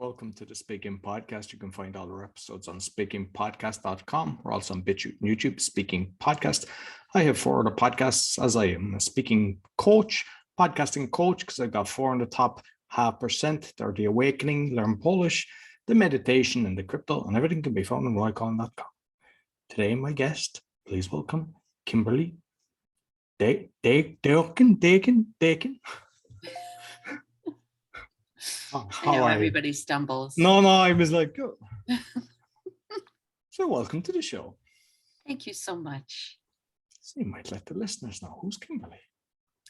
Welcome to the Speaking Podcast. You can find all our episodes on speakingpodcast.com. We're also on BitChute and YouTube, Speaking Podcast. I have 4 other podcasts as I am a speaking coach, podcasting coach, because I've got 4 in the top 0.5%. They're the Awakening, Learn Polish, the Meditation, and the Crypto, and everything can be found on roycon.com. Today, my guest, please welcome Kymberly Dakin. I know everybody stumbles. No, I was like, oh. So welcome to the show. Thank you so much. So you might let the listeners know who's Kymberly.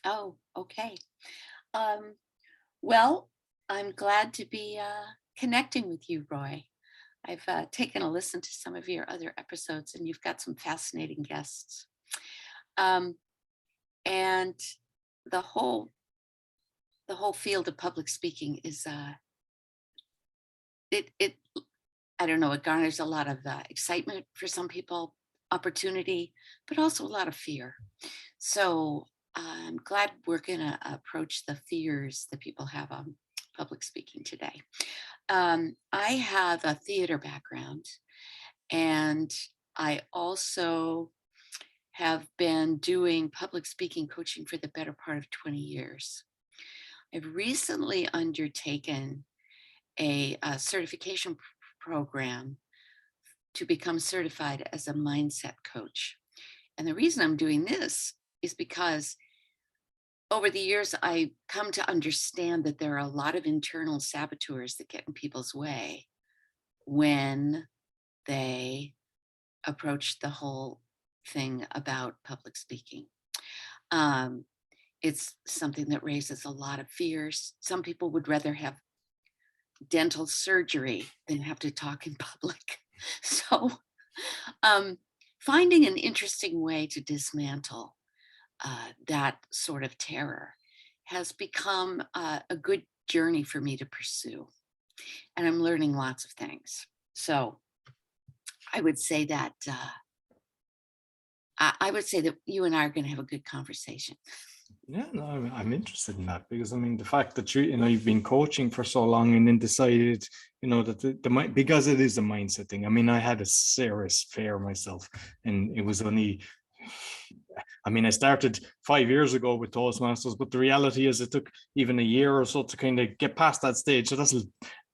Oh, okay. Well, I'm glad to be connecting with you, Roy. I've taken a listen to some of your other episodes, and you've got some fascinating guests. And the whole field of public speaking is it I don't know, it garners a lot of excitement for some people, opportunity, but also a lot of fear. So I'm glad we're going to approach the fears that people have on public speaking today. I have a theater background, and I also have been doing public speaking coaching for the better part of 20 years. I've recently undertaken a certification program to become certified as a mindset coach. And the reason I'm doing this is because over the years, I come to understand that there are a lot of internal saboteurs that get in people's way when they approach the whole thing about public speaking. It's something that raises a lot of fears. Some people would rather have dental surgery than have to talk in public. So finding an interesting way to dismantle that sort of terror has become a good journey for me to pursue. And I'm learning lots of things. So I would say that you and I are going to have a good conversation. Yeah, no, I'm interested in that because I mean the fact that you've been coaching for so long and then decided that because it is a mindset thing. I mean, I had a serious fear myself, and it was only. I mean, I started 5 years ago with Toastmasters, but the reality is it took even a year or so to kind of get past that stage. So that's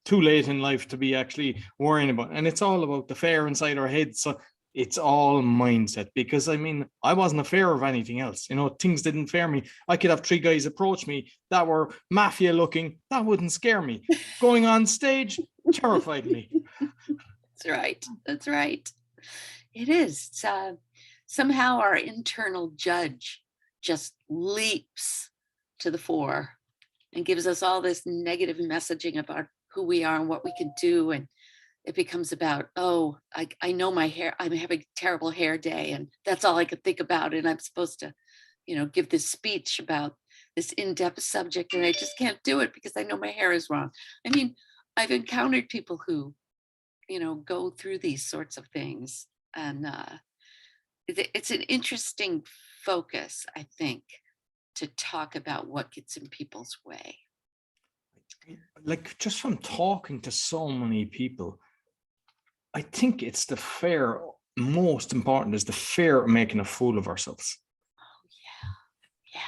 too late in life to be actually worrying about. And it's all about the fear inside our heads. So it's all mindset, because I mean, I wasn't afraid of anything else. Things didn't fear me. I could have 3 guys approach me that were mafia looking. That wouldn't scare me. Going on stage terrified me. That's right. It is. Somehow our internal judge just leaps to the fore and gives us all this negative messaging about who we are and what we can do. And it becomes about, I know my hair, I'm having a terrible hair day, and that's all I could think about. And I'm supposed to, give this speech about this in-depth subject, and I just can't do it because I know my hair is wrong. I mean, I've encountered people who, go through these sorts of things. And it's an interesting focus, I think, to talk about what gets in people's way. Like, just from talking to so many people, I think it's the fear, most important is the fear of making a fool of ourselves. Oh, yeah,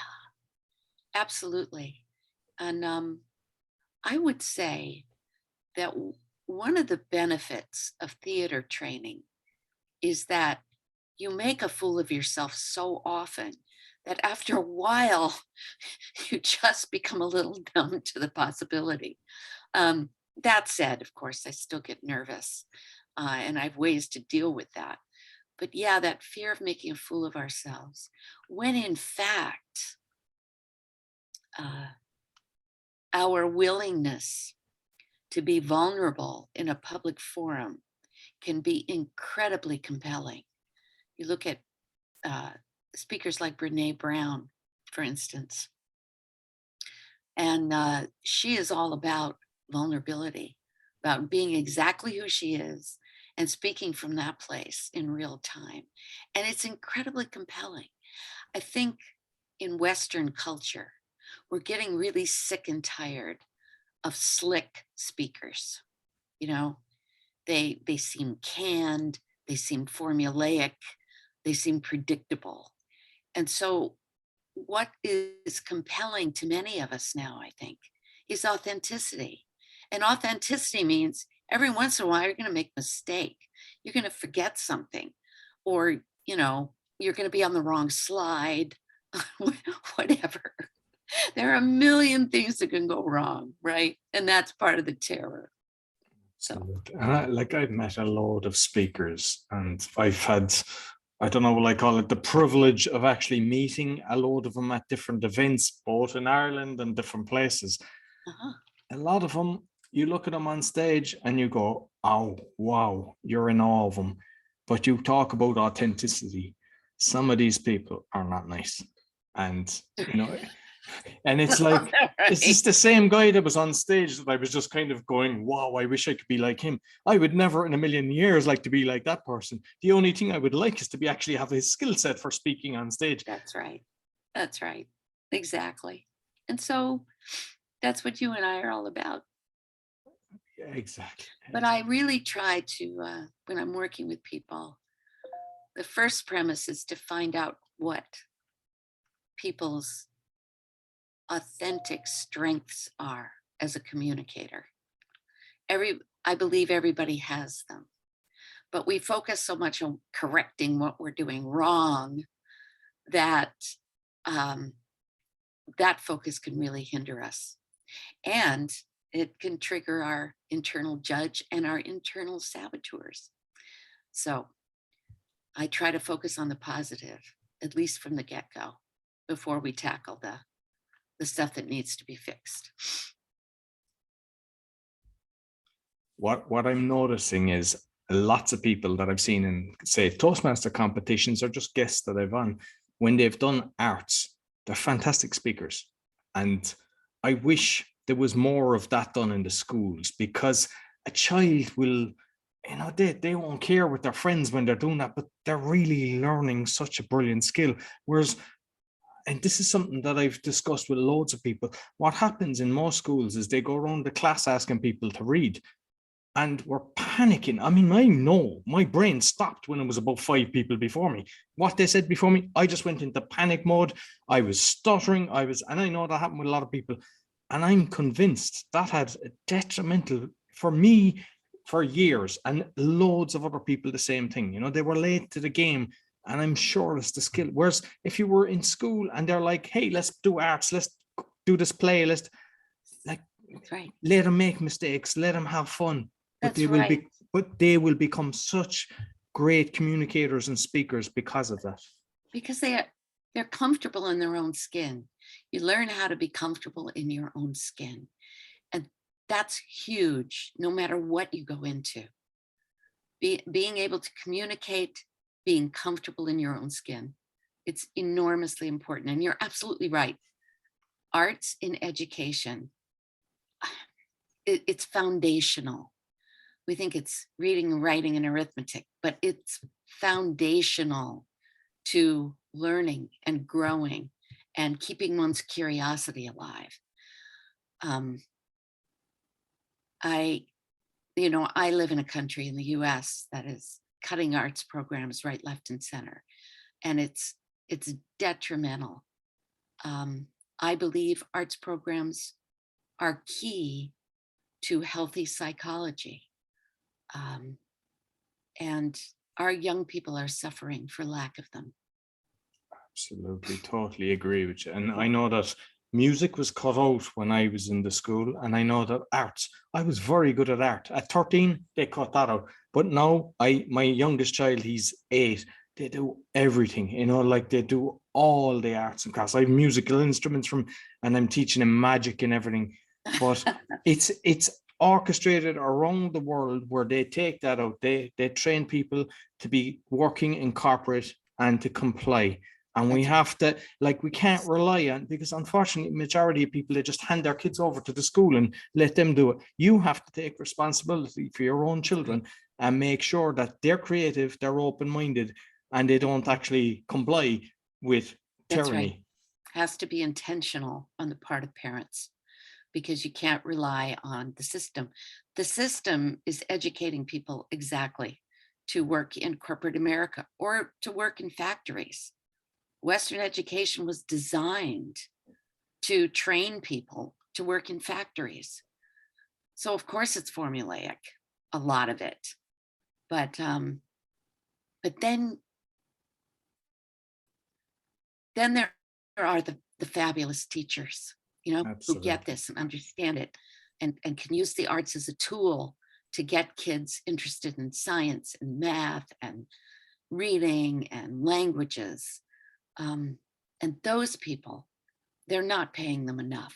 absolutely. And I would say that one of the benefits of theater training is that you make a fool of yourself so often that after a while, you just become a little numb to the possibility. That said, of course, I still get nervous. And I have ways to deal with that. But yeah, that fear of making a fool of ourselves, when in fact, our willingness to be vulnerable in a public forum can be incredibly compelling. You look at speakers like Brene Brown, for instance, and she is all about vulnerability, about being exactly who she is and speaking from that place in real time. And it's incredibly compelling. I think in Western culture, we're getting really sick and tired of slick speakers. You know, they seem canned, they seem formulaic, they seem predictable. And so what is compelling to many of us now, I think, is authenticity. And authenticity means every once in a while you're going to make a mistake. You're going to forget something, or, you know, you're going to be on the wrong slide, whatever. There are a million things that can go wrong, right? And that's part of the terror. So, Absolutely. And I've met a load of speakers, and I've had, I don't know what I call it, the privilege of actually meeting a load of them at different events, both in Ireland and different places. uh-huh. A lot of them, you look at them on stage and you go, oh, wow, you're in awe of them. But you talk about authenticity. Some of these people are not nice. And, you know, and it's like, this is the same guy that was on stage that I was just kind of going, wow, I wish I could be like him. I would never in a million years like to be like that person. The only thing I would like is to be actually have his skill set for speaking on stage. That's right. That's right. Exactly. And so that's what you and I are all about. Yeah, exactly. But I really try to, when I'm working with people, the first premise is to find out what people's authentic strengths are as a communicator. I believe everybody has them, but we focus so much on correcting what we're doing wrong that that focus can really hinder us. And it can trigger our internal judge and our internal saboteurs. So I try to focus on the positive, at least from the get-go, before we tackle the stuff that needs to be fixed. What I'm noticing is lots of people that I've seen in, say, Toastmaster competitions or just guests that I've on, when they've done arts, they're fantastic speakers. And I wish there was more of that done in the schools, because a child will, you know, they won't care with their friends when they're doing that, but they're really learning such a brilliant skill. Whereas, and this is something that I've discussed with loads of people, what happens in most schools is they go around the class asking people to read. And we're panicking. I mean, I know my brain stopped when it was about 5 people before me. What they said before me, I just went into panic mode. I was stuttering. And I know that happened with a lot of people. And I'm convinced that had a detrimental, for me, for years, and loads of other people, the same thing. You know, they were late to the game, and I'm sure it's the skill. Whereas if you were in school and they're like, hey, let's do arts, let's do this play, let's, like, That's right. let them make mistakes, let them have fun. But That's right. they will become such great communicators and speakers because of that. Because they're comfortable in their own skin. You learn how to be comfortable in your own skin. And that's huge, no matter what you go into. Being able to communicate, being comfortable in your own skin. It's enormously important. And you're absolutely right. Arts in education, it's foundational. We think it's reading, writing, and arithmetic, but it's foundational to learning and growing and keeping one's curiosity alive. I live in a country in the US that is cutting arts programs right, left, and center. And it's detrimental. I believe arts programs are key to healthy psychology. And our young people are suffering for lack of them. Absolutely, totally agree with you. And I know that music was cut out when I was in the school, and I know that arts, I was very good at art. At 13, they cut that out. But now my youngest child, he's 8, they do everything, you know, like they do all the arts and crafts. I have musical instruments and I'm teaching him magic and everything. But it's orchestrated around the world where they take that out. They train people to be working in corporate and to comply. And we have to, like, we can't rely on, because unfortunately, majority of people, they just hand their kids over to the school and let them do it. You have to take responsibility for your own children and make sure that they're creative, they're open-minded, and they don't actually comply with tyranny. That's right. Has to be intentional on the part of parents. because you can't rely on the system. The system is educating people exactly to work in corporate America or to work in factories. Western education was designed to train people to work in factories. So of course it's formulaic, a lot of it. But then there are the fabulous teachers, you know, who get Absolutely. this and understand it and can use the arts as a tool to get kids interested in science and math and reading and languages. And those people, they're not paying them enough.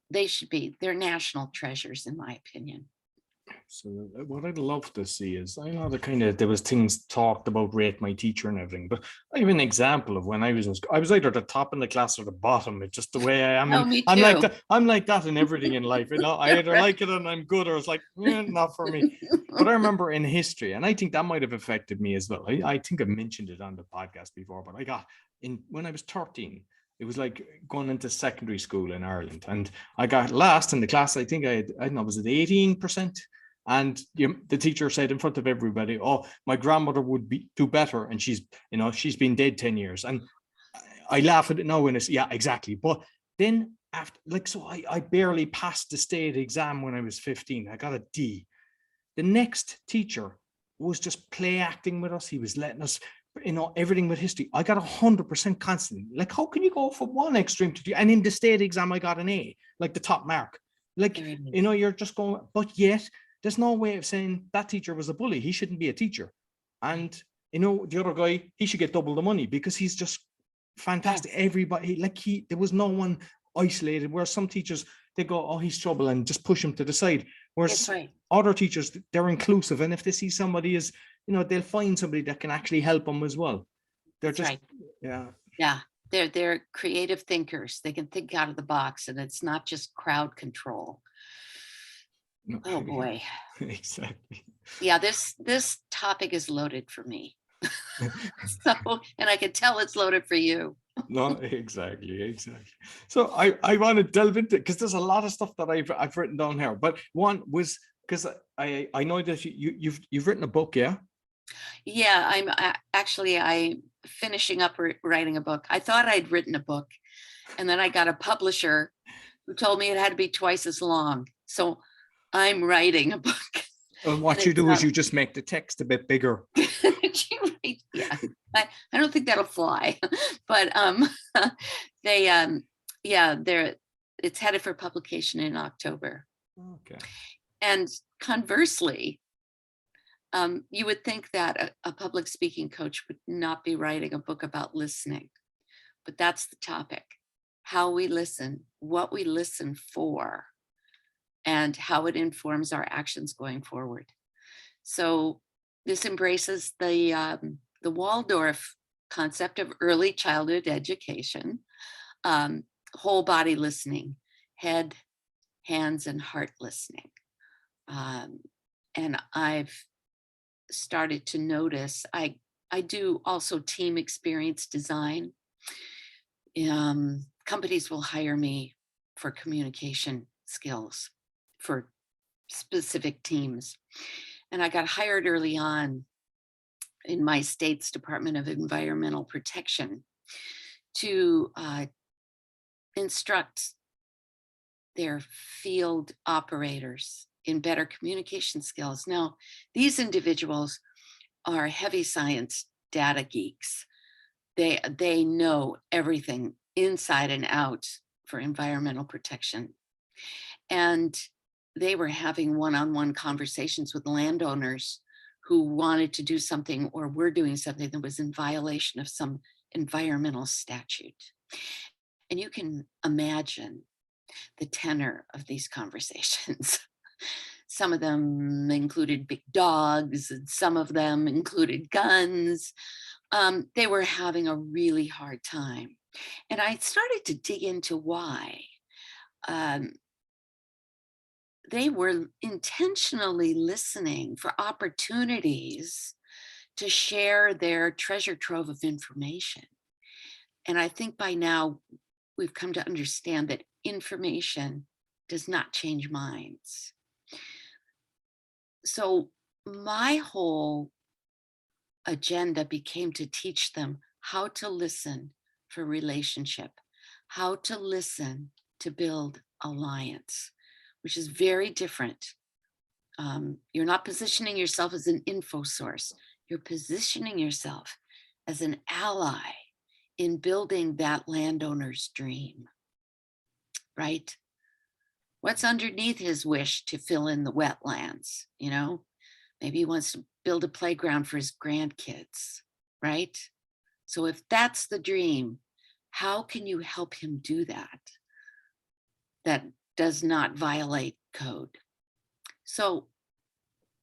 They're national treasures, in my opinion. So what I'd love to see is, I know the kind of, there was things talked about rate my teacher and everything, but I have an example of when I was in school. I was either the top in the class or the bottom. It's just the way I am. Oh, And me I'm like too. that. I'm like that in everything in life. You know, I either Right. like it and I'm good, or it's like, not for me. But I remember in history, and I think that might have affected me as well. I think I mentioned it on the podcast before, but I got in when I was 13. It was like going into secondary school in Ireland, and I got last in the class. I think I don't know, was it 18%? And the teacher said in front of everybody, "Oh, my grandmother would do better, and she's been dead 10 years." And I laugh at it now when it's, yeah, exactly. But then after, like, so I barely passed the state exam when I was 15. I got a D. The next teacher was just play acting with us. He was letting us, everything with history. I got 100% constantly. Like, how can you go from one extreme to the, and in the state exam, I got an A, like the top mark. Like, you're just going, but yet there's no way of saying that teacher was a bully. He shouldn't be a teacher. And, the other guy, he should get double the money because he's just fantastic. Yes. Everybody, like, there was no one isolated, where some teachers, they go, "Oh, he's trouble," and just push him to the side. Whereas other teachers, they're inclusive. And if they see somebody is, they'll find somebody that can actually help them as well. They're That's just, right. yeah. Yeah. They're creative thinkers. They can think out of the box, and it's not just crowd control. No, Oh boy. exactly. Yeah, this topic is loaded for me. So, and I can tell it's loaded for you. No, exactly. So I want to delve into, because there's a lot of stuff that I've written down here. But one was, because I know that you've written a book, yeah? Yeah, I'm finishing up writing a book. I thought I'd written a book, and then I got a publisher who told me it had to be twice as long. So I'm writing a book. And what you do is you just make the text a bit bigger. Yeah, I don't think that'll fly, but it's headed for publication in October. Okay. And conversely, you would think that a public speaking coach would not be writing a book about listening, but that's the topic: how we listen, what we listen for, and how it informs our actions going forward. So this embraces the Waldorf concept of early childhood education, whole body listening, head, hands, and heart listening. And I've started to notice, I do also team experience design. Companies will hire me for communication skills for specific teams. And I got hired early on in my state's Department of Environmental Protection to instruct their field operators in better communication skills. Now, these individuals are heavy science data geeks. They know everything inside and out for environmental protection. And they were having one-on-one conversations with landowners who wanted to do something or were doing something that was in violation of some environmental statute. And you can imagine the tenor of these conversations. Some of them included big dogs, and some of them included guns. They were having a really hard time. And I started to dig into why. They were intentionally listening for opportunities to share their treasure trove of information. And I think by now we've come to understand that information does not change minds. So my whole agenda became to teach them how to listen for relationship, how to listen to build alliance, which is very different. You're not positioning yourself as an info source. You're positioning yourself as an ally in building that landowner's dream, right? What's underneath his wish to fill in the wetlands, you know? Maybe he wants to build a playground for his grandkids, right? So if that's the dream, how can you help him do that? That does not violate code. So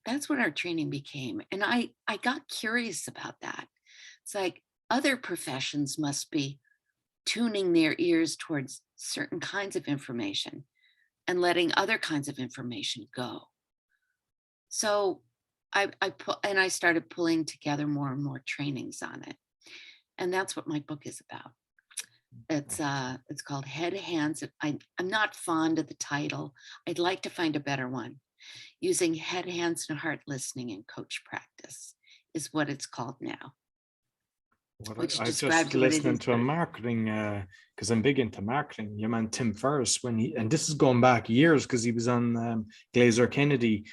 that's what our training became. And I got curious about that. It's like other professions must be tuning their ears towards certain kinds of information and letting other kinds of information go. So I started pulling together more and more trainings on it. And that's what my book is about. It's called Head, Hands. I'm not fond of the title. I'd like to find a better one. Using head, hands, and heart listening in coach practice is what it's called now. Which I was describes just what it listening is. to a marketing, because I'm big into marketing. Your man Tim Ferriss, and this is going back years, because he was on Glazer Kennedy,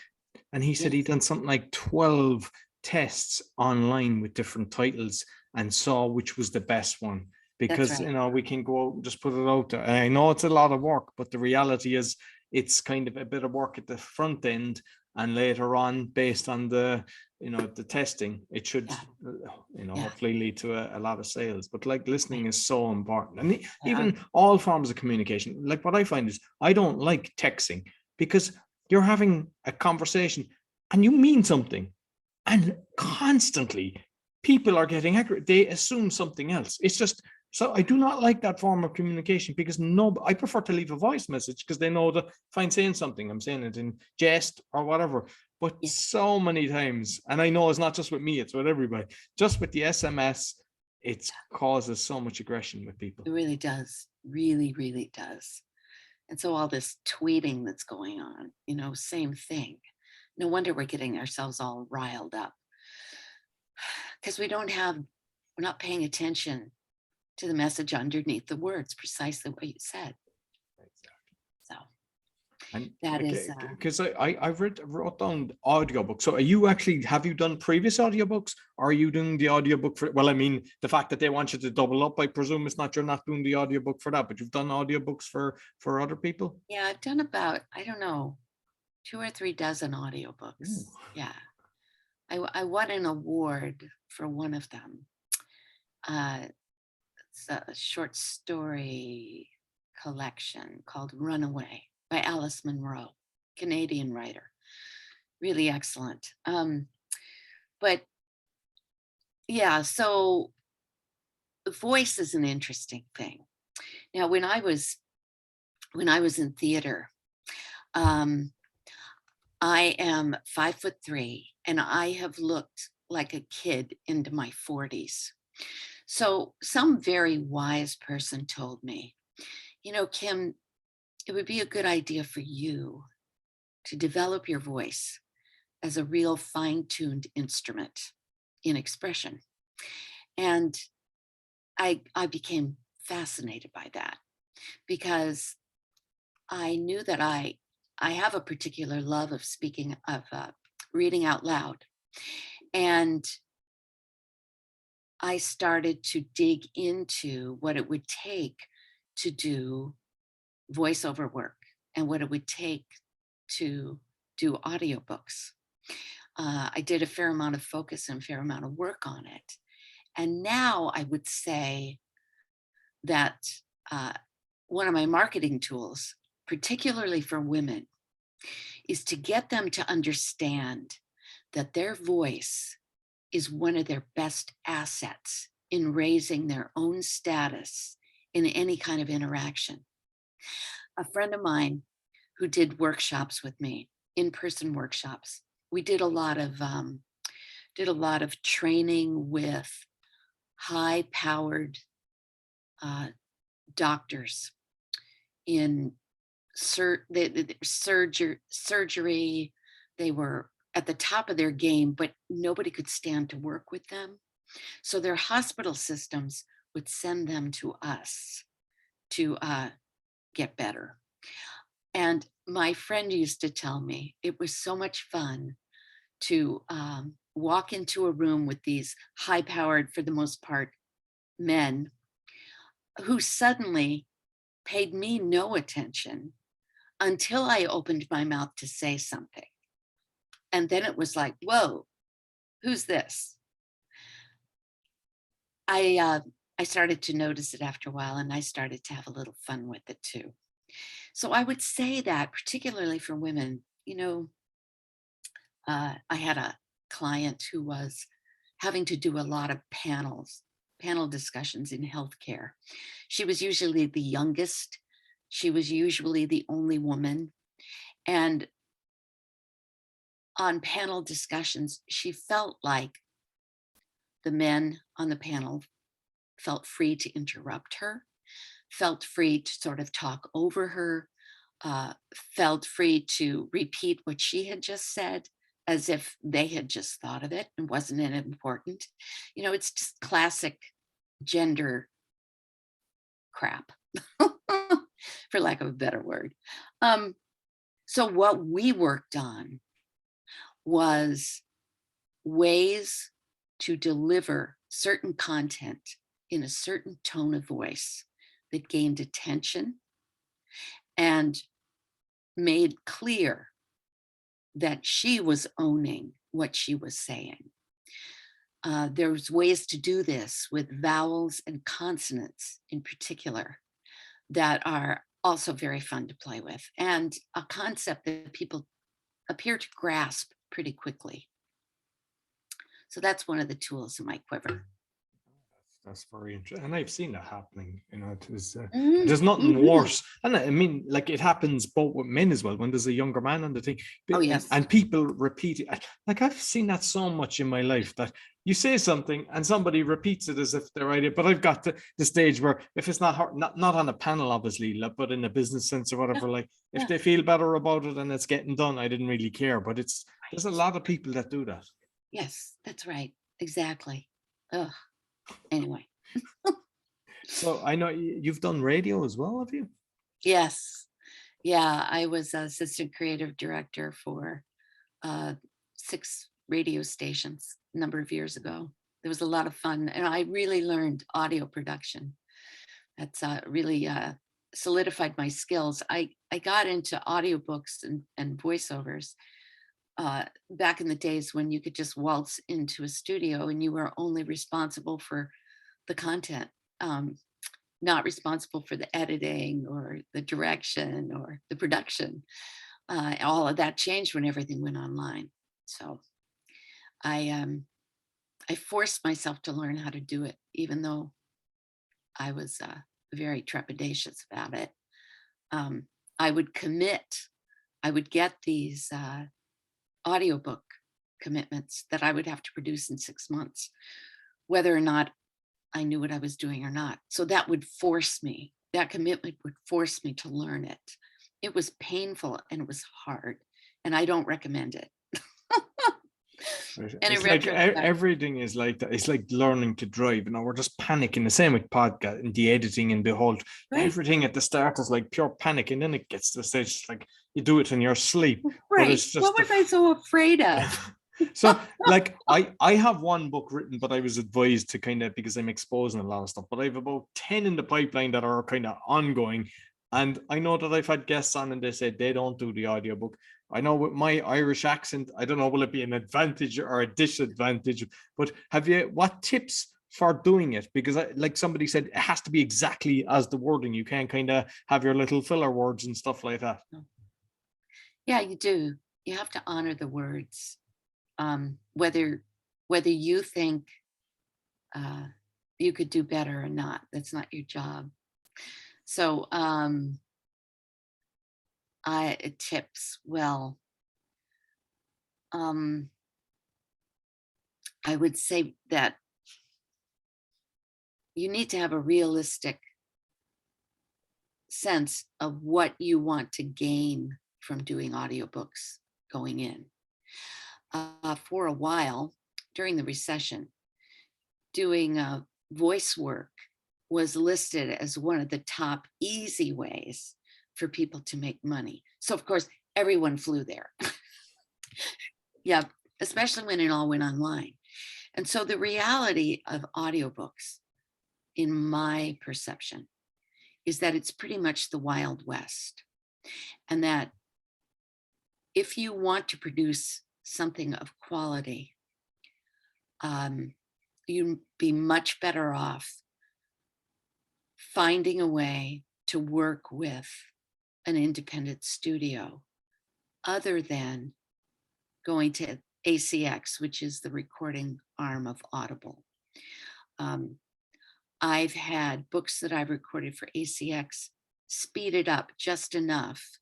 and he said Yes. he'd done something like 12 tests online with different titles and saw which was the best one. Because right. you know, we can go out and just put it out there. And I know it's a lot of work, but the reality is it's kind of a bit of work at the front end, and later on, based on the the testing, it should hopefully lead to a lot of sales. But like, listening is so important. And even all forms of communication, like what I find is I don't like texting, because you're having a conversation and you mean something, and constantly people are getting accurate. They assume something else. It's just, so I do not like that form of communication, because I prefer to leave a voice message, because they know that if I'm saying something, I'm saying it in jest or whatever. But so many times, and I know it's not just with me, it's with everybody, just with the SMS, it causes so much aggression with people. It really does. Really, really does. And so all this tweeting that's going on, same thing. No wonder we're getting ourselves all riled up, because we're not paying attention to the message underneath the words, precisely what you said. So, and that is because I wrote down audiobooks. So have you done previous audiobooks, or are you doing the audiobook for, well, I mean, the fact that they want you to double up, I presume it's not, you're not doing the audiobook for that, but you've done audiobooks for other people? Yeah, I've done about, I don't know, 2 or 3 dozen audiobooks. Ooh. Yeah. I won an award for one of them. It's a short story collection called Runaway by Alice Munro, Canadian writer. Really excellent. But yeah, so the voice is an interesting thing. Now, when I was in theater, I am 5'3", and I have looked like a kid into my 40s. So some very wise person told me, Kym, it would be a good idea for you to develop your voice as a real fine-tuned instrument in expression. And I became fascinated by that, because I knew that I have a particular love of reading out loud. And I started to dig into what it would take to do voiceover work and what it would take to do audiobooks. I did a fair amount of focus and a fair amount of work on it. And now I would say that one of my marketing tools, particularly for women, is to get them to understand that their voice is one of their best assets in raising their own status in any kind of interaction. A friend of mine who did workshops with me, in-person workshops, we did a lot of training with high-powered doctors in surgery. They were at the top of their game, but nobody could stand to work with them. So their hospital systems would send them to us to get better. And my friend used to tell me it was so much fun to walk into a room with these high-powered, for the most part, men who suddenly paid me no attention until I opened my mouth to say something. And then it was like, whoa, who's this? I started to notice it after a while, and I started to have a little fun with it too. So I would say that, particularly for women, I had a client who was having to do a lot of panel discussions in healthcare. She was usually the youngest. She was usually the only woman. And on panel discussions, she felt like the men on the panel felt free to interrupt her, felt free to sort of talk over her, felt free to repeat what she had just said as if they had just thought of it and wasn't it important. It's just classic gender crap, for lack of a better word. So what we worked on was ways to deliver certain content in a certain tone of voice that gained attention and made clear that she was owning what she was saying. There's ways to do this with vowels and consonants in particular that are also very fun to play with, and a concept that people appear to grasp pretty quickly. So that's one of the tools in my quiver. That's very interesting, and I've seen that happening. There's Mm-hmm. nothing worse, and I mean, like, it happens both with men as well. When there's a younger man on the thing, Oh, yes. and people repeat it. Like, I've seen that so much in my life, that you say something and somebody repeats it as if they're right. But I've got to the stage where, if it's not not on a panel, obviously, but in a business sense or whatever, like, if they feel better about it and it's getting done, I didn't really care. But there's a lot of people that do that. Yes, that's right. Exactly. Ugh. Anyway. So I know you've done radio as well, have you? Yes. Yeah, I was assistant creative director for 6 radio stations a number of years ago. It was a lot of fun, and I really learned audio production. That's really solidified my skills. I got into audiobooks and voiceovers back in the days when you could just waltz into a studio and you were only responsible for the content, not responsible for the editing or the direction or the production. All of that changed when everything went online. So I forced myself to learn how to do it, even though I was very trepidatious about it. I would get these audiobook commitments that I would have to produce in 6 months, whether or not I knew what I was doing or not. So that commitment would force me to learn it. It was painful and it was hard, and I don't recommend it. And it's like everything is like that. It's like learning to drive. We're just panicking. The same with podcast and the editing and the whole everything at the start is like pure panic, and then it gets to the stage, it's like you do it in your sleep. Right. But it's just what was I so afraid of? So, like, I have one book written, but I was advised to kind of, because I'm exposing a lot of stuff, but I have about 10 in the pipeline that are kind of ongoing. And I know that I've had guests on and they said they don't do the audiobook. I know with my Irish accent, I don't know, will it be an advantage or a disadvantage? But what tips for doing it? Because like somebody said, it has to be exactly as the wording. You can't kind of have your little filler words and stuff like that. Yeah, you do. You have to honor the words. Whether you think you could do better or not, that's not your job. So tips, well, I would say that you need to have a realistic sense of what you want to gain from doing audiobooks going in. For a while during the recession, doing voice work was listed as one of the top easy ways for people to make money. So of course, everyone flew there. Yeah, especially when it all went online. And so the reality of audiobooks, in my perception, is that it's pretty much the Wild West. And that if you want to produce something of quality, you'd be much better off finding a way to work with an independent studio other than going to ACX, which is the recording arm of Audible. I've had books that I've recorded for ACX speeded up just enough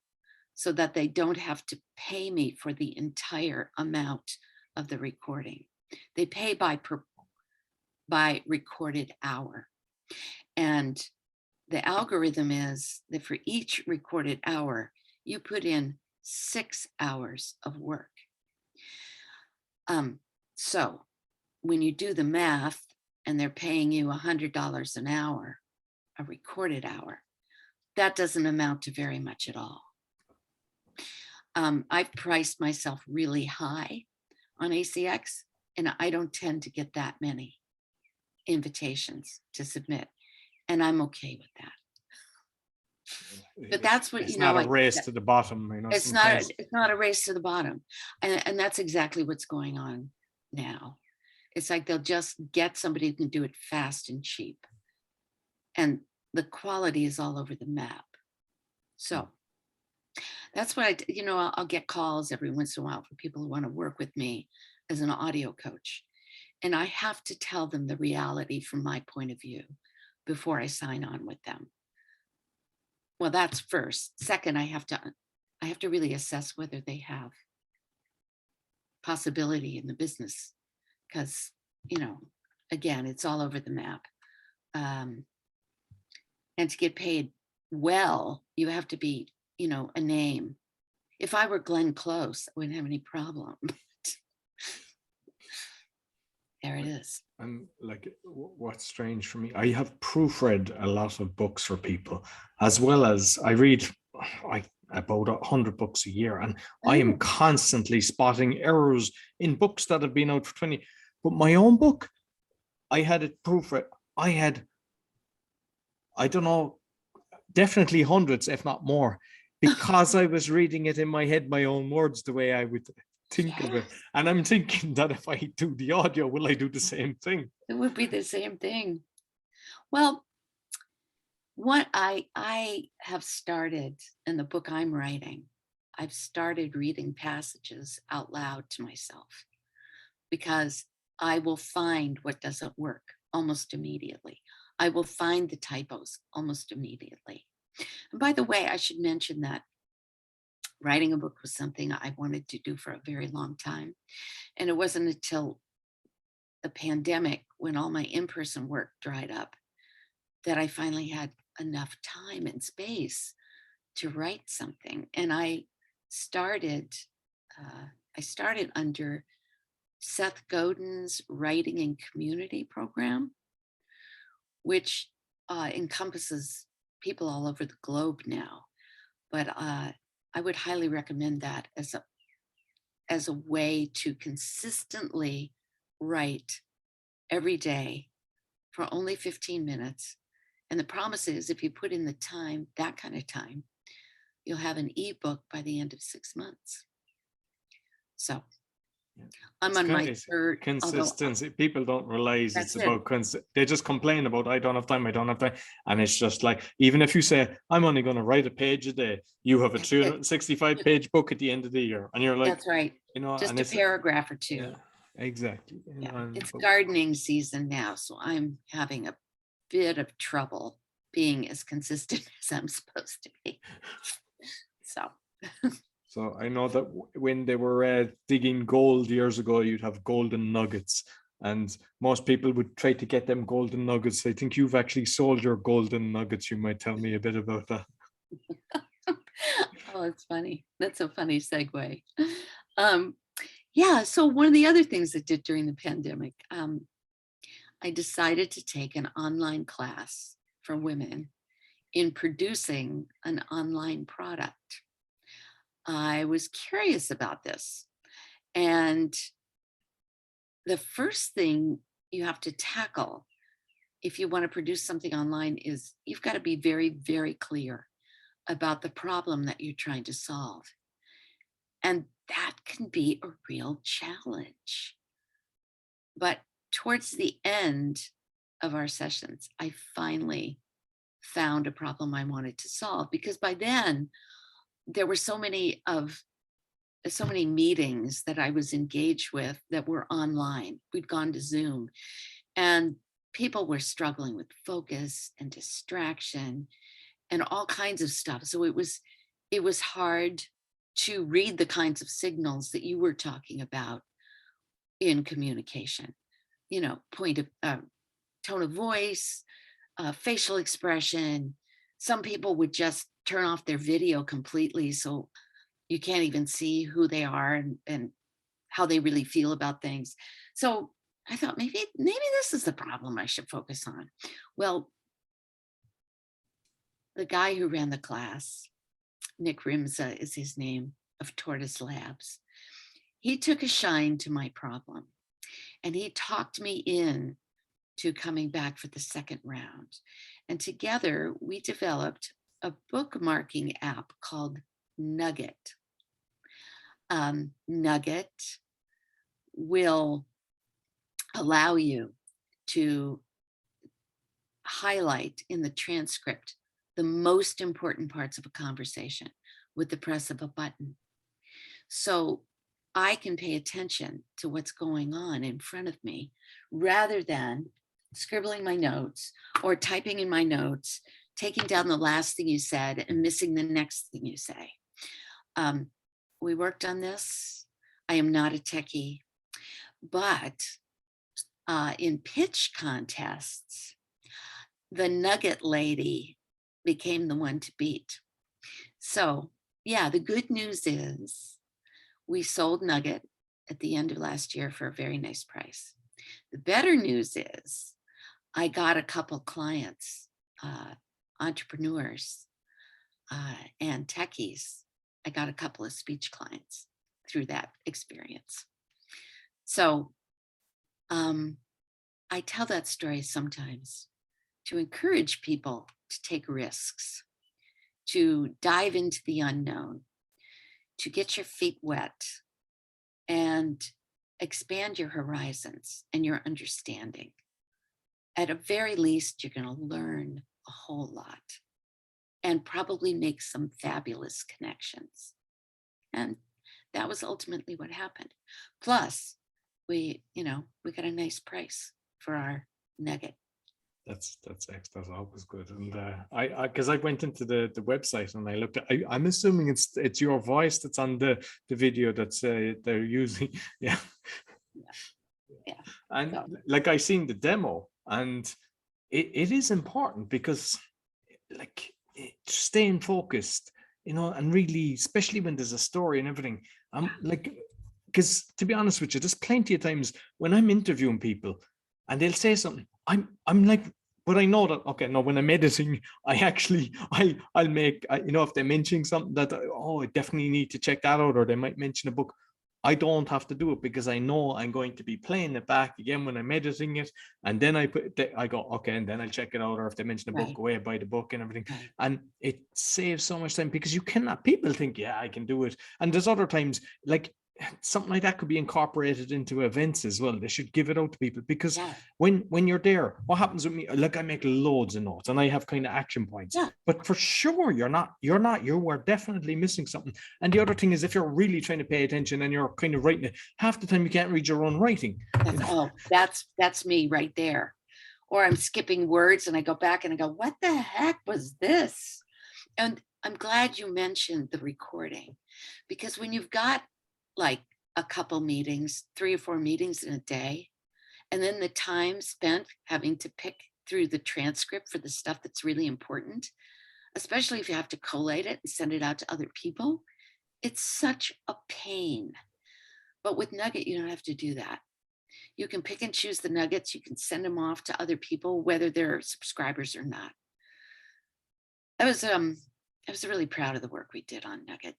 so that they don't have to pay me for the entire amount of the recording. They pay by recorded hour. And the algorithm is that for each recorded hour, you put in 6 hours of work. So when you do the math and they're paying you $100 an hour, a recorded hour, that doesn't amount to very much at all. I've priced myself really high on ACX, and I don't tend to get that many invitations to submit, and I'm okay with that. But that's what, it's not a race to the bottom. It's not a race to the bottom, and that's exactly what's going on now. It's like they'll just get somebody who can do it fast and cheap, and the quality is all over the map. So that's what I'll get calls every once in a while for people who want to work with me as an audio coach, and I have to tell them the reality from my point of view before I sign on with them. Well, that's first. Second, I have to really assess whether they have possibility in the business, because, again, it's all over the map. And to get paid well, you have to be, a name. If I were Glenn Close, I wouldn't have any problem. There it is. And like, what's strange for me, I have proofread a lot of books for people, as well as I read about 100 books a year, and I am constantly spotting errors in books that have been out for 20. But my own book, I had it proofread. I don't know, definitely hundreds, if not more, because I was reading it in my head, my own words, the way I would think of it. And I'm thinking that if I do the audio, will I do the same thing? It would be the same thing. Well, what I have started in the book I'm writing, I've started reading passages out loud to myself, because I will find what doesn't work almost immediately. I will find the typos almost immediately. And by the way, I should mention that writing a book was something I wanted to do for a very long time. And it wasn't until the pandemic, when all my in-person work dried up, that I finally had enough time and space to write something. And I started under Seth Godin's Writing and Community program, which encompasses people all over the globe now. But I would highly recommend that as a way to consistently write every day for only 15 minutes. And the promise is, if you put in the time, that kind of time, you'll have an ebook by the end of 6 months. So I'm on my third consistency. People don't realize it's about they just complain about I don't have time, and it's just like, even if you say I'm only going to write a page a day, you have a 365 page book at the end of the year, and you're like, that's right, just a paragraph or two. Yeah, exactly. It's gardening season now, so I'm having a bit of trouble being as consistent as I'm supposed to be. So I know that when they were digging gold years ago, you'd have golden nuggets, and most people would try to get them golden nuggets. I think you've actually sold your golden nuggets. You might tell me a bit about that. Oh, it's funny. That's a funny segue. Um, yeah, so one of the other things I did during the pandemic, I decided to take an online class for women in producing an online product. I was curious about this. And the first thing you have to tackle if you want to produce something online is you've got to be very, very clear about the problem that you're trying to solve. And that can be a real challenge. But towards the end of our sessions, I finally found a problem I wanted to solve because by then there were so many meetings that I was engaged with that were online. We'd gone to Zoom and people were struggling with focus and distraction and all kinds of stuff. So it was hard to read the kinds of signals that you were talking about in communication. You know, point of tone of voice, facial expression. Some people would just turn off their video completely, so you can't even see who they are and how they really feel about things. So I thought maybe this is the problem I should focus on. Well, the guy who ran the class, Nick Rimza is his name, of Tortoise Labs, he took a shine to my problem and he talked me in to coming back for the second round. And together we developed a bookmarking app called Nugget. Nugget will allow you to highlight in the transcript the most important parts of a conversation with the press of a button. So I can pay attention to what's going on in front of me rather than scribbling my notes or typing in my notes, taking down the last thing you said and missing the next thing you say. We worked on this. I am not a techie, but in pitch contests, the Nugget lady became the one to beat. So yeah, the good news is we sold Nugget at the end of last year for a very nice price. The better news is I got a couple clients, entrepreneurs and techies. I got a couple of speech clients through that experience. So I tell that story sometimes to encourage people to take risks, to dive into the unknown, to get your feet wet and expand your horizons and your understanding. At a very least, you're going to learn a whole lot and probably make some fabulous connections. And that was ultimately what happened. Plus, we got a nice price for our Nugget. That's always good. And I because I went into the website and I looked at, I'm assuming it's your voice that's on the video that's they're using. Yeah. Yeah. And So, like I seen the demo, and it is important because like staying focused, and really, especially when there's a story and everything. Like, because to be honest with you, there's plenty of times when I'm interviewing people and they'll say something, I'm like, but I know that, okay, no, when I'm editing, I'll make, if they're mentioning something that, I definitely need to check that out, or they might mention a book, I don't have to do it because I know I'm going to be playing it back again when I'm editing it. And then I go, okay, and then I'll check it out. Or if they mention a book, go away, buy the book and everything. right. And it saves so much time because you cannot, people think, yeah, I can do it. And there's other times, like something like that could be incorporated into events as well. They should give it out to people because when you're there, what happens with me, like I make loads of notes and I have kind of action points, but for sure you were definitely missing something. And the other thing is, if you're really trying to pay attention and you're kind of writing it, half the time you can't read your own writing. That's me right there. Or I'm skipping words and I go back and I go, what the heck was this? And I'm glad you mentioned the recording, because when you've got like a couple meetings, 3 or 4 meetings in a day, and then the time spent having to pick through the transcript for the stuff that's really important, especially if you have to collate it and send it out to other people. It's such a pain. But with Nugget, you don't have to do that. You can pick and choose the nuggets. You can send them off to other people, whether they're subscribers or not. I was really proud of the work we did on Nugget.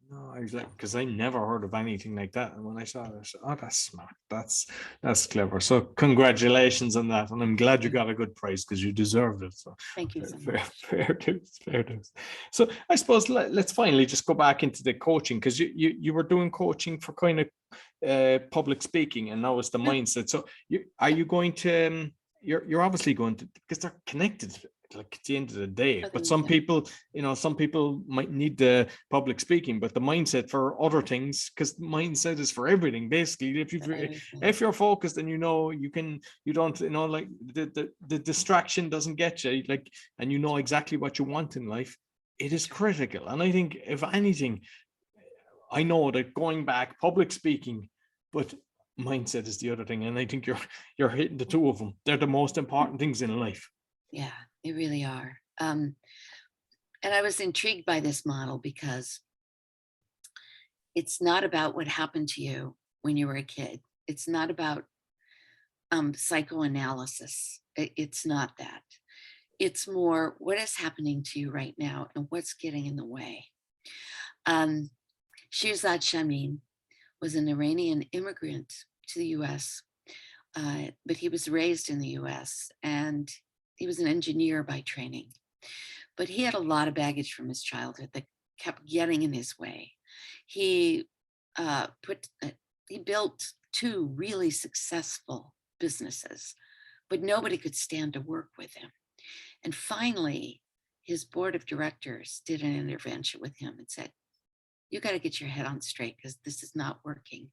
No, exactly, because I never heard of anything like that. And when I saw it, I said, oh, that's smart. That's clever. So congratulations on that. And I'm glad you got a good price because you deserved it. So Thank you so fair, much. fair dues, fair dues. So I suppose let's finally just go back into the coaching, because you were doing coaching for kind of public speaking, and now it's the Yeah. mindset. So are you going to you're obviously going to, because they're connected like at the end of the day. Oh, But then, some yeah. people, some people might need the public speaking, but the mindset for other things, because mindset is for everything basically. If you're focused and you don't, like the distraction doesn't get you, like, and you know exactly what you want in life, it is critical. And I think if anything, I know that going back, public speaking, but mindset is the other thing. And I think you're hitting the two of them. They're the most important things in life. Yeah, they really are. And I was intrigued by this model because it's not about what happened to you when you were a kid. It's not about psychoanalysis. It's not that. It's more what is happening to you right now and what's getting in the way. Shirzad Shamin was an Iranian immigrant to the US, but he was raised in the US and he was an engineer by training. But he had a lot of baggage from his childhood that kept getting in his way. He built two really successful businesses, but nobody could stand to work with him. And finally, his board of directors did an intervention with him and said, you got to get your head on straight because this is not working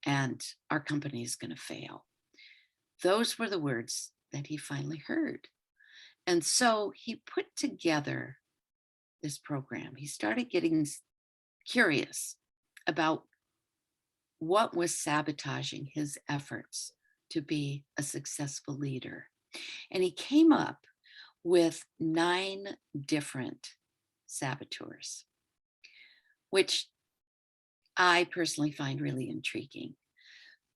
and our company is going to fail. Those were the words that he finally heard. And so he put together this program. He started getting curious about what was sabotaging his efforts to be a successful leader. And he came up with 9 different saboteurs, which I personally find really intriguing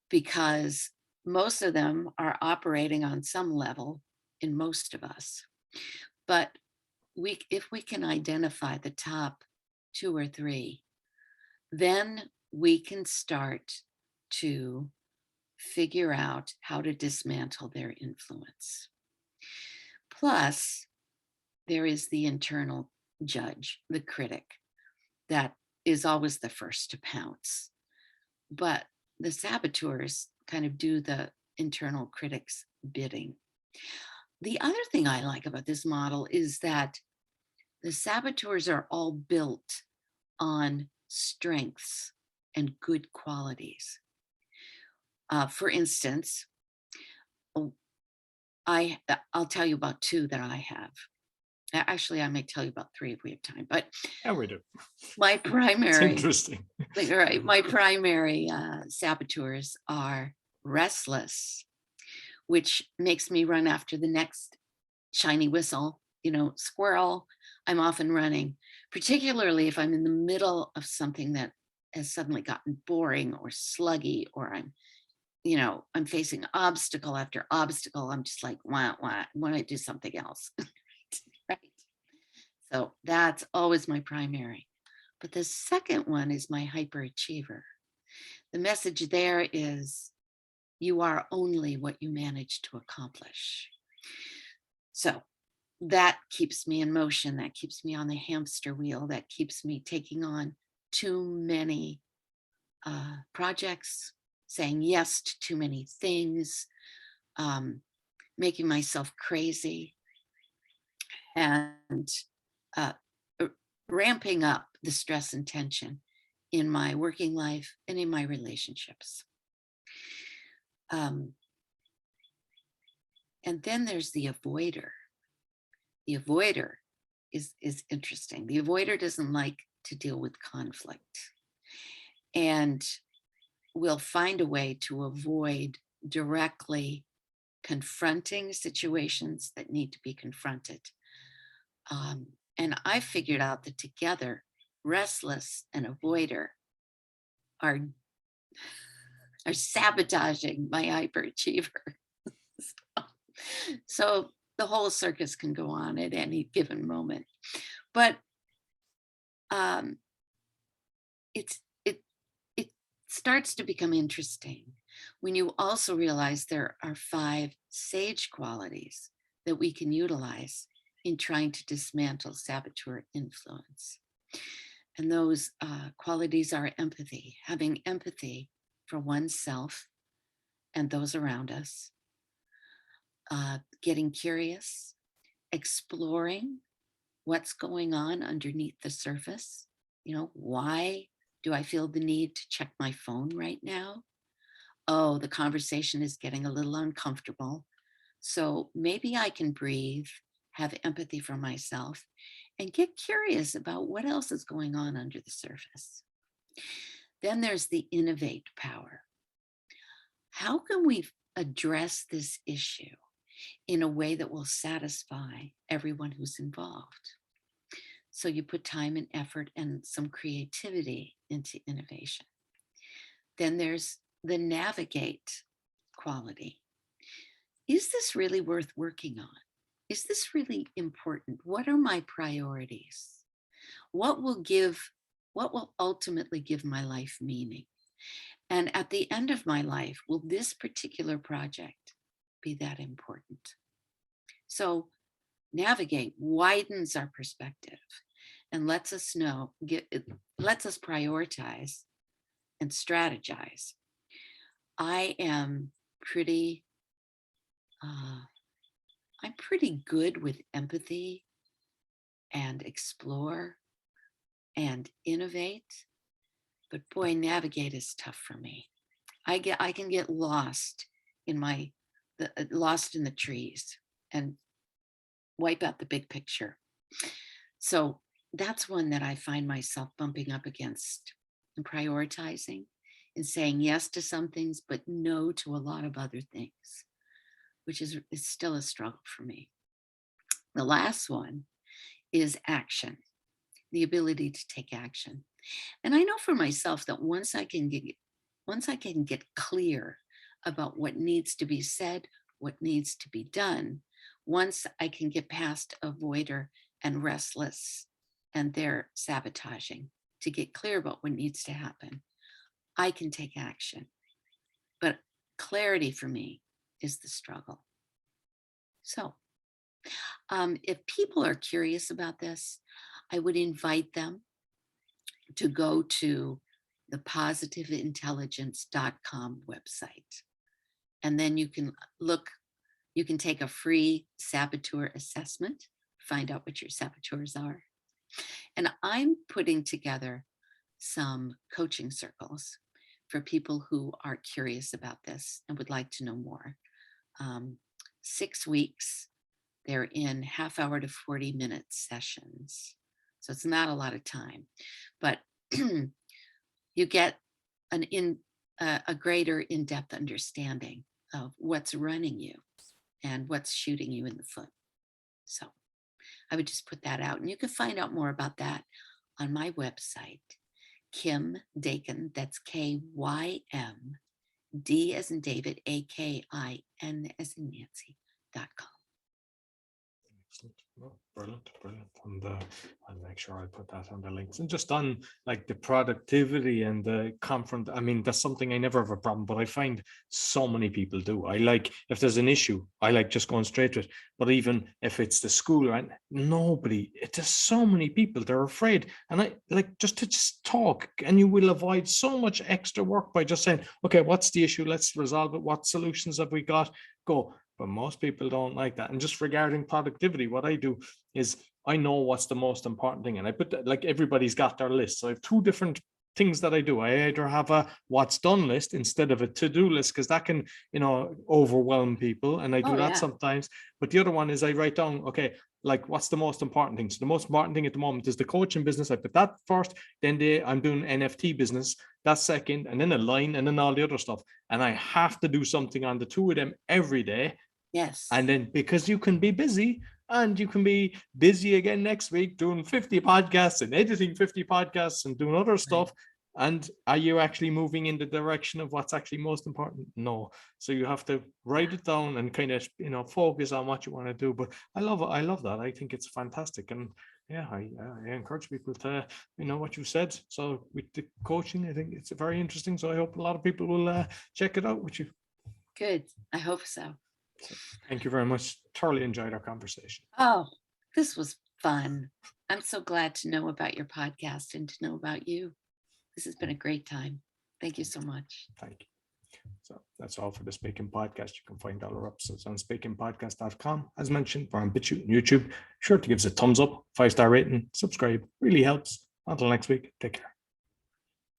because most of them are operating on some level in most of us. But if we can identify the top 2 or 3, then we can start to figure out how to dismantle their influence. Plus, there is the internal judge, the critic, that is always the first to pounce. But the saboteurs kind of do the internal critic's bidding. The other thing I like about this model is that the saboteurs are all built on strengths and good qualities. For instance, I'll tell you about 2 that I have. Actually, I may tell you about 3 if we have time, but Yeah, we do. my It's primary, interesting. right, my primary saboteurs are restless, which makes me run after the next shiny whistle, squirrel. I'm often running, particularly if I'm in the middle of something that has suddenly gotten boring or sluggy, or I'm facing obstacle after obstacle. I'm just like, why, want to do something else. Right. So that's always my primary. But the second one is my hyperachiever. The message there is you are only what you manage to accomplish. So that keeps me in motion. That keeps me on the hamster wheel. That keeps me taking on too many projects, saying yes to too many things, making myself crazy, and ramping up the stress and tension in my working life and in my relationships. And then there's the avoider. The avoider is interesting. The avoider doesn't like to deal with conflict and will find a way to avoid directly confronting situations that need to be confronted. And I figured out that together, restless and avoider are sabotaging my hyperachiever. So the whole circus can go on at any given moment. But um, it starts to become interesting when you also realize there are 5 sage qualities that we can utilize in trying to dismantle saboteur influence. And those qualities are empathy, having empathy for oneself and those around us, getting curious, exploring what's going on underneath the surface. You know, why do I feel the need to check my phone right now? Oh, the conversation is getting a little uncomfortable. So maybe I can breathe, have empathy for myself, and get curious about what else is going on under the surface. Then there's the innovate power. How can we address this issue in a way that will satisfy everyone who's involved? So you put time and effort and some creativity into innovation. Then there's the navigate quality. Is this really worth working on? Is this really important? What are my priorities? What will ultimately give my life meaning? And at the end of my life, will this particular project be that important? So navigate widens our perspective and lets us prioritize and strategize. I am pretty I'm pretty good with empathy and explore and innovate, but boy, navigate is tough for me. I can get lost in the trees and wipe out the big picture. So that's one that I find myself bumping up against and prioritizing and saying yes to some things, but no to a lot of other things, which is still a struggle for me. The last one is action, the ability to take action. And I know for myself that once I can get clear about what needs to be said, what needs to be done, once I can get past avoider and restless and their sabotaging to get clear about what needs to happen, I can take action. But clarity for me is the struggle. So if people are curious about this, I would invite them to go to the positiveintelligence.com website. And then you can take a free saboteur assessment, find out what your saboteurs are. And I'm putting together some coaching circles for people who are curious about this and would like to know more. 6 weeks, they're in half-hour to 40-minute sessions. So it's not a lot of time, but you get a greater in-depth understanding of what's running you and what's shooting you in the foot. So I would just put that out, and you can find out more about that on my website, Kym Dakin, that's Kym, D as in David, AKIN as in Nancy.com. Excellent. Oh, brilliant. And I'll make sure I put that on the links. And just on like the productivity and the I mean, that's something I never have a problem, but I find so many people do. I like, if there's an issue, I like just going straight to it. But even if it's the school, right? There's so many people, they're afraid. And I like just to talk, and you will avoid so much extra work by just saying, okay, what's the issue? Let's resolve it. What solutions have we got? Go. But most people don't like that. And just regarding productivity, what I do is I know what's the most important thing. And I put that, like, everybody's got their list. So I have 2 different things that I do. I either have a what's done list instead of a to-do list, because that can, overwhelm people. And I do that sometimes. But the other one is I write down, okay, like, what's the most important thing? So the most important thing at the moment is the coaching business. I put that first, then I'm doing NFT business, that's second, and then a line, and then all the other stuff. And I have to do something on the 2 of them every day. Yes. And then, because you can be busy, and you can be busy again next week doing 50 podcasts and editing 50 podcasts and doing other stuff. And are you actually moving in the direction of what's actually most important? No. So you have to write it down and kind of, focus on what you want to do. But I love it. I love that. I think it's fantastic. And yeah, I encourage people to, what you said. So with the coaching, I think it's very interesting. So I hope a lot of people will check it out with you. Good. I hope so. Thank you very much. Thoroughly enjoyed our conversation. Oh, this was fun. I'm so glad to know about your podcast and to know about you. This has been a great time. Thank you so much. Thank you. So that's all for the Speaking Podcast. You can find all our episodes on speakingpodcast.com. As mentioned, we're on BitChute and YouTube. Sure to give us a thumbs up, 5-star rating, subscribe. Really helps. Until next week, take care.